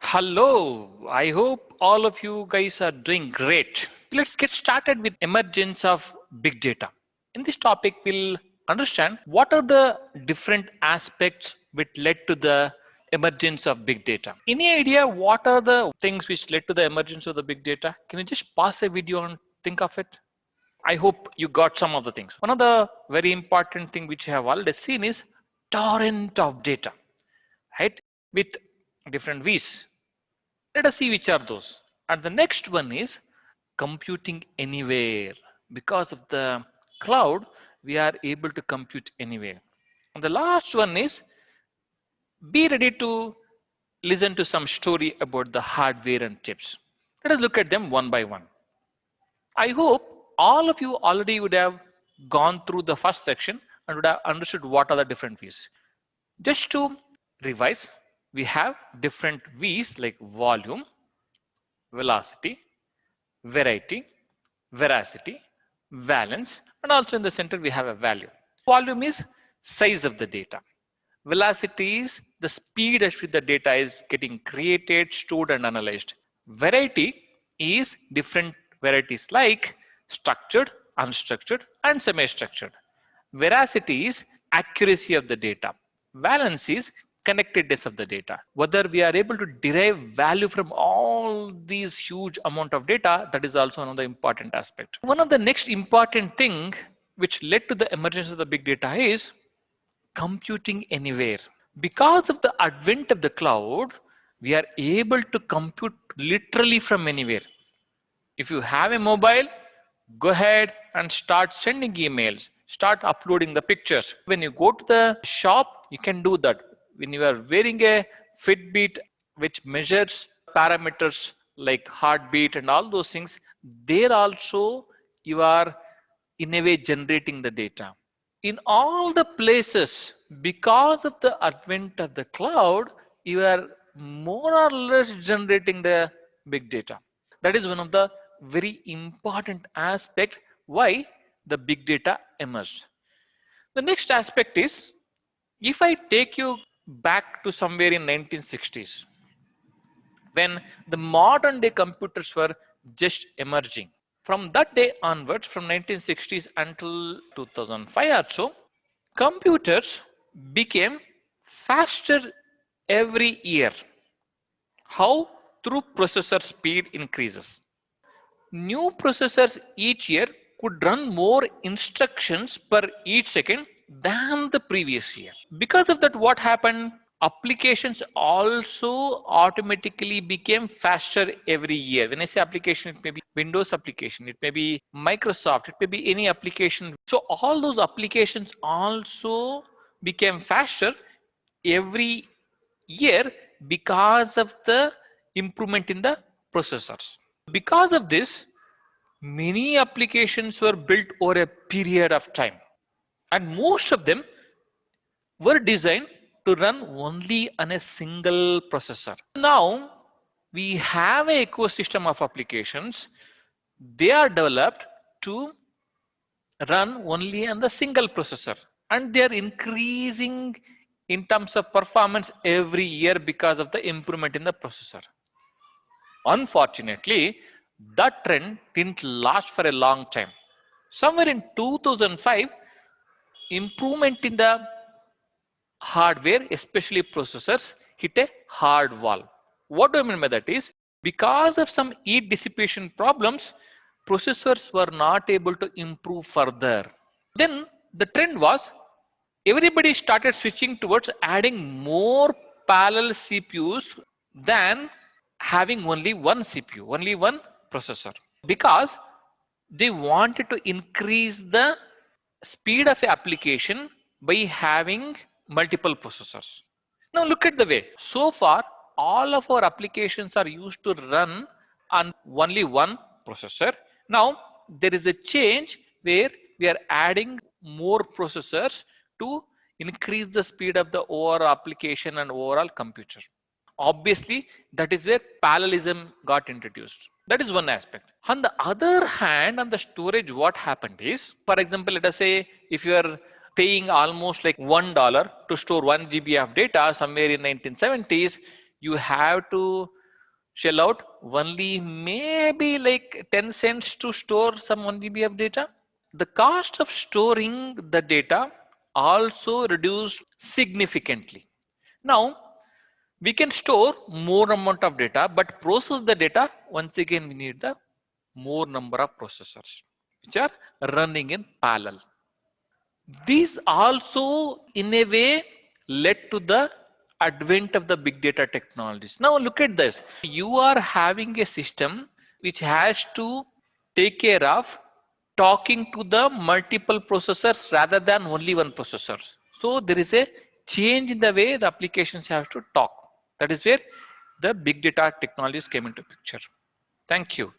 Hello, I hope all of you guys are doing great. Let's get started with emergence of big data. In this topic, we'll understand what are the different aspects which led to the emergence of big data. Any idea what are the things which led to the emergence of the big data? Can you just pause a video and think of it? I hope you got some of the things. One of the very important thing which you have already seen is torrent of data, right? With different V's. Let us see which are those. And the next one is computing anywhere. Because of the cloud, we are able to compute anywhere. And the last one is be ready to listen to some story about the hardware and chips. Let us look at them one by one. I hope all of you already would have gone through the first section and would have understood what are the different V's. Just to revise, we have different V's like volume, velocity, variety, veracity, valence, and also in the center we have a value. Volume is size of the data. Velocity is the speed at which the data is getting created, stored, and analyzed. Variety is different varieties like structured, unstructured, and semi-structured. Veracity is accuracy of the data. Valence is connectedness of the data. Whether we are able to derive value from all these huge amount of data, that is also another important aspect. One of the next important thing which led to the emergence of the big data is computing anywhere. Because of the advent of the cloud, we are able to compute literally from anywhere. If you have a mobile, go ahead and start sending emails, start uploading the pictures. When you go to the shop, you can do that. When you are wearing a Fitbit which measures parameters like heartbeat and all those things, there also you are in a way generating the data. In all the places, because of the advent of the cloud, you are more or less generating the big data. That is one of the very important aspect why the big data emerged. The next aspect is, if I take you back to somewhere in 1960s, when the modern day computers were just emerging. From that day onwards, from 1960s until 2005 or so, computers became faster every year. How? Through processor speed increases. New processors each year could run more instructions per each second than the previous year. Because of that, what happened? Applications also automatically became faster every year. When I say application, it may be Windows application, it may be Microsoft, it may be any application. So all those applications also became faster every year because of the improvement in the processors. Because of this, many applications were built over a period of time, and most of them were designed to run only on a single processor. Now we have an ecosystem of applications. They are developed to run only on the single processor, and they are increasing in terms of performance every year because of the improvement in the processor. Unfortunately, that trend didn't last for a long time. Somewhere in 2005, improvement in the hardware, especially processors, hit a hard wall. What do I mean by that is, because of some heat dissipation problems, processors were not able to improve further. Then the trend was, everybody started switching towards adding more parallel CPUs than having only one CPU, only one processor, because they wanted to increase the speed of the application by having multiple processors. Now look at the way. So far, all of our applications are used to run on only one processor. Now there is a change where we are adding more processors to increase the speed of the overall application and overall computer. Obviously, that is where parallelism got introduced. That is one aspect. On the other hand, on the storage, what happened is, for example, let us say if you are paying almost like $1 to store 1 GB of data somewhere in 1970s, you have to shell out only maybe like 10 cents to store some 1 GB of data. The cost of storing the data also reduced significantly. Now, we can store more amount of data, but process the data, once again, we need the more number of processors, which are running in parallel. These also, in a way, led to the advent of the big data technologies. Now, look at this. You are having a system which has to take care of talking to the multiple processors rather than only one processor. So, there is a change in the way the applications have to talk. That is where the big data technologies came into picture. Thank you.